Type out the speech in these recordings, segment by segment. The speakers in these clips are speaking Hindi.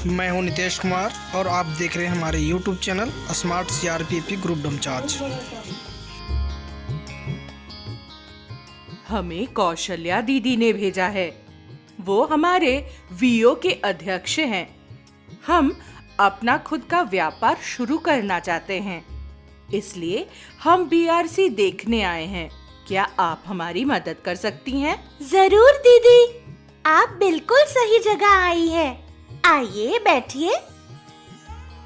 मैं हूं नितेश कुमार और आप देख रहे हैं हमारे YouTube channel smart CRPP group डमचार्ज। हमें कौशल्या दीदी ने भेजा है। वो हमारे वीओ के अध्यक्ष हैं। हम अपना खुद का व्यापार शुरू करना चाहते हैं, इसलिए हम BRC देखने आए हैं। क्या आप हमारी मदद कर सकती हैं? जरूर दीदी, आप बिल्कुल सही जगह आई है। आइए बैठिए।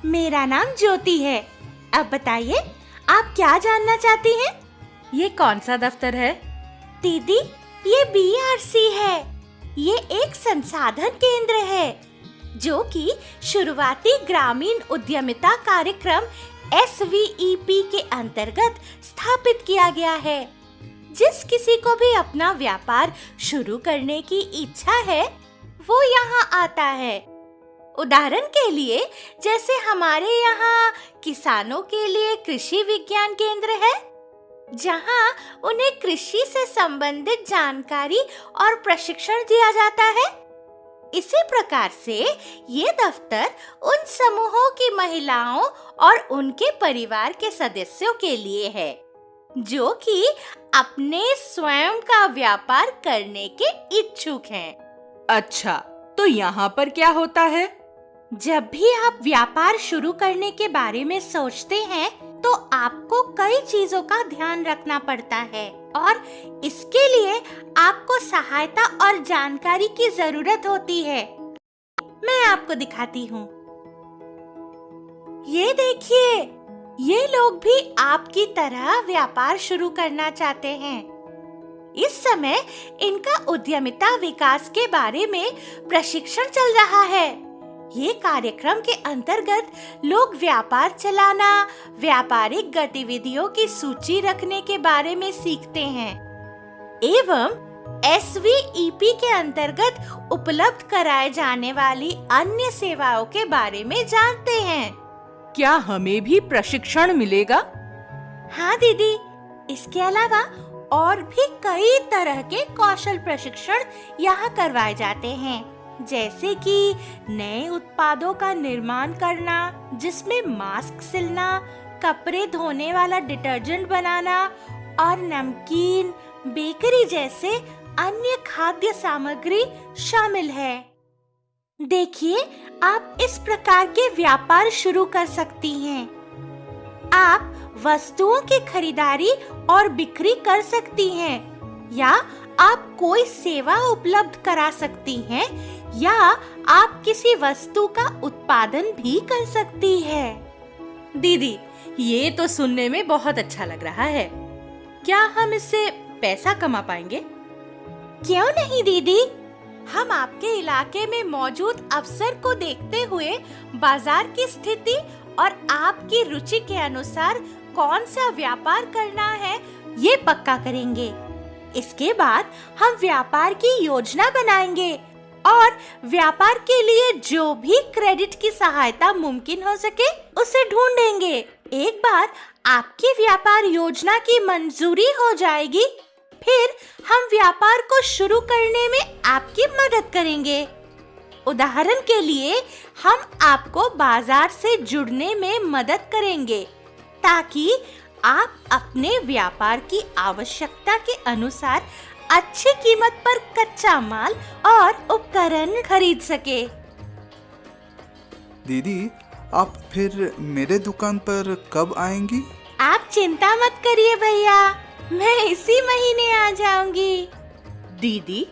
मेरा नाम ज्योति है। अब बताइए, आप क्या जानना चाहती हैं? ये कौन सा दफ्तर है? दीदी, ये BRC है। ये एक संसाधन केंद्र है जो कि शुरुआती ग्रामीण उद्यमिता कार्यक्रम SVEP के अंतर्गत स्थापित किया गया है। जिस किसी को भी अपना व्यापार शुरू करने की इच्छा है, वो यहाँ आता है। उदाहरण के लिए, जैसे हमारे यहाँ किसानों के लिए कृषि विज्ञान केंद्र है, जहाँ उन्हें कृषि से संबंधित जानकारी और प्रशिक्षण दिया जाता है। इसी प्रकार से ये दफ्तर उन समूहों की महिलाओं और उनके परिवार के सदस्यों के लिए है जो कि अपने स्वयं का व्यापार करने के इच्छुक हैं। अच्छा, तो यहाँ पर क्या होता है? जब भी आप व्यापार शुरू करने के बारे में सोचते हैं, तो आपको कई चीजों का ध्यान रखना पड़ता है और इसके लिए आपको सहायता और जानकारी की जरूरत होती है। मैं आपको दिखाती हूँ। ये देखिए, ये लोग भी आपकी तरह व्यापार शुरू करना चाहते हैं। इस समय इनका उद्यमिता विकास के बारे में प्रशिक्षण चल रहा है। ये कार्यक्रम के अंतर्गत लोग व्यापार चलाना, व्यापारिक गतिविधियों की सूची रखने के बारे में सीखते हैं एवं SVEP के अंतर्गत उपलब्ध कराए जाने वाली अन्य सेवाओं के बारे में जानते हैं। क्या हमें भी प्रशिक्षण मिलेगा? हाँ दीदी, इसके अलावा और भी कई तरह के कौशल प्रशिक्षण यहाँ करवाए जाते हैं, जैसे कि नए उत्पादों का निर्माण करना, जिसमें मास्क सिलना, कपड़े धोने वाला डिटर्जेंट बनाना और नमकीन, बेकरी जैसे अन्य खाद्य सामग्री शामिल है। देखिए, आप इस प्रकार के व्यापार शुरू कर सकती हैं। आप वस्तुओं की खरीदारी और बिक्री कर सकती हैं, या आप कोई सेवा उपलब्ध करा सकती हैं, या आप किसी वस्तु का उत्पादन भी कर सकती है। दीदी, ये तो सुनने में बहुत अच्छा लग रहा है। क्या हम इससे पैसा कमा पाएंगे? क्यों नहीं दीदी, हम आपके इलाके में मौजूद अवसर को देखते हुए बाजार की स्थिति और आपकी रुचि के अनुसार कौन सा व्यापार करना है, ये पक्का करेंगे। इसके बाद हम व्यापार की योजना बनाएंगे और व्यापार के लिए जो भी क्रेडिट की सहायता मुमकिन हो सके उसे ढूंढेंगे। एक बार आपकी व्यापार योजना की मंजूरी हो जाएगी, फिर हम व्यापार को शुरू करने में आपकी मदद करेंगे। उदाहरण के लिए, हम आपको बाजार से जुड़ने में मदद करेंगे ताकि आप अपने व्यापार की आवश्यकता के अनुसार अच्छी कीमत पर कच्चा माल और उपकरण खरीद सके। दीदी, आप फिर मेरे दुकान पर कब आएंगी? आप चिंता मत करिए भैया, मैं इसी महीने आ जाऊंगी। दीदी,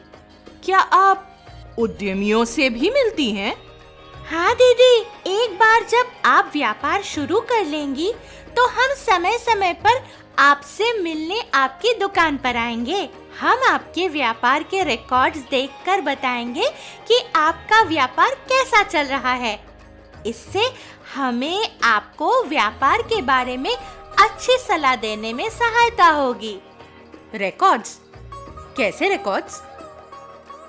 क्या आप उद्यमियों से भी मिलती हैं? हाँ दीदी, एक बार जब आप व्यापार शुरू कर लेंगी, तो हम समय समय पर आपसे मिलने आपकी दुकान पर आएंगे। हम आपके व्यापार के रिकॉर्ड्स देखकर बताएंगे कि आपका व्यापार कैसा चल रहा है। इससे हमें आपको व्यापार के बारे में अच्छी सलाह देने में सहायता होगी। रिकॉर्ड्स? कैसे रिकॉर्ड्स?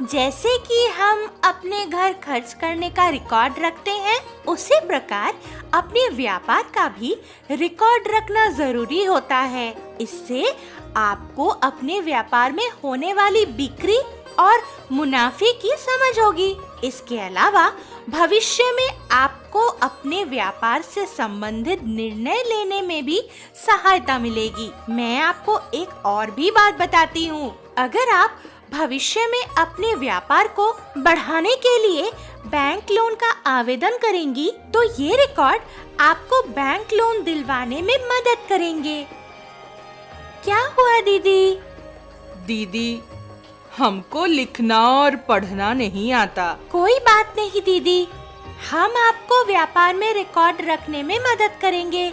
जैसे कि हम अपने घर खर्च करने का रिकॉर्ड रखते हैं, उसी प्रकार अपने व्यापार का भी रिकॉर्ड रखना जरूरी होता है। इससे आपको अपने व्यापार में होने वाली बिक्री और मुनाफे की समझ होगी। इसके अलावा भविष्य में आपको अपने व्यापार से संबंधित निर्णय लेने में भी सहायता मिलेगी। मैं आपको एक और भी बात बताती हूँ। अगर आप भविष्य में अपने व्यापार को बढ़ाने के लिए बैंक लोन का आवेदन करेंगी, तो ये रिकॉर्ड आपको बैंक लोन दिलवाने में मदद करेंगे। क्या हुआ दीदी? दीदी, हमको लिखना और पढ़ना नहीं आता। कोई बात नहीं दीदी, हम आपको व्यापार में रिकॉर्ड रखने में मदद करेंगे।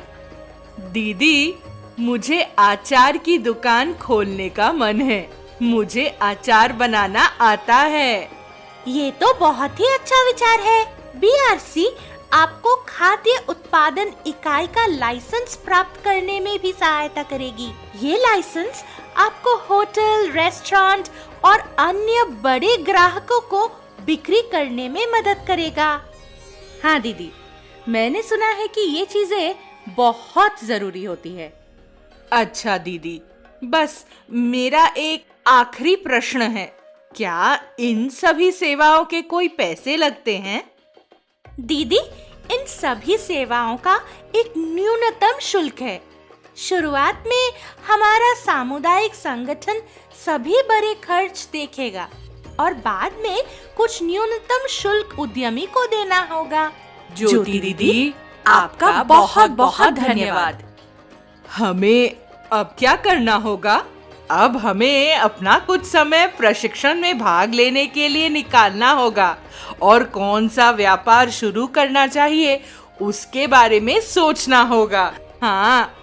दीदी, मुझे अचार की दुकान खोलने का मन है। मुझे अचार बनाना आता है। ये तो बहुत ही अच्छा विचार है। बीआरसी आपको खाद्य उत्पादन इकाई का लाइसेंस प्राप्त करने में भी सहायता करेगी। ये लाइसेंस आपको होटल, रेस्टोरेंट और अन्य बड़े ग्राहकों को बिक्री करने में मदद करेगा। हाँ दीदी, मैंने सुना है कि ये चीजें बहुत जरूरी होती है। अच्छा दीदी, बस मेरा एक आखिरी प्रश्न है। क्या इन सभी सेवाओं के कोई पैसे लगते हैं? दीदी, इन सभी सेवाओं का एक न्यूनतम शुल्क है। शुरुआत में हमारा सामुदायिक संगठन सभी बड़े खर्च देखेगा और बाद में कुछ न्यूनतम शुल्क उद्यमी को देना होगा। ज्योति दीदी, आपका बहुत बहुत धन्यवाद। हमें अब क्या करना होगा? अब हमें अपना कुछ समय प्रशिक्षण में भाग लेने के लिए निकालना होगा और कौन सा व्यापार शुरू करना चाहिए उसके बारे में सोचना होगा। हाँ,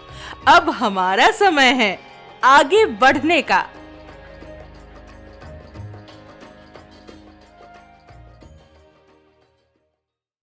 अब हमारा समय है आगे बढ़ने का।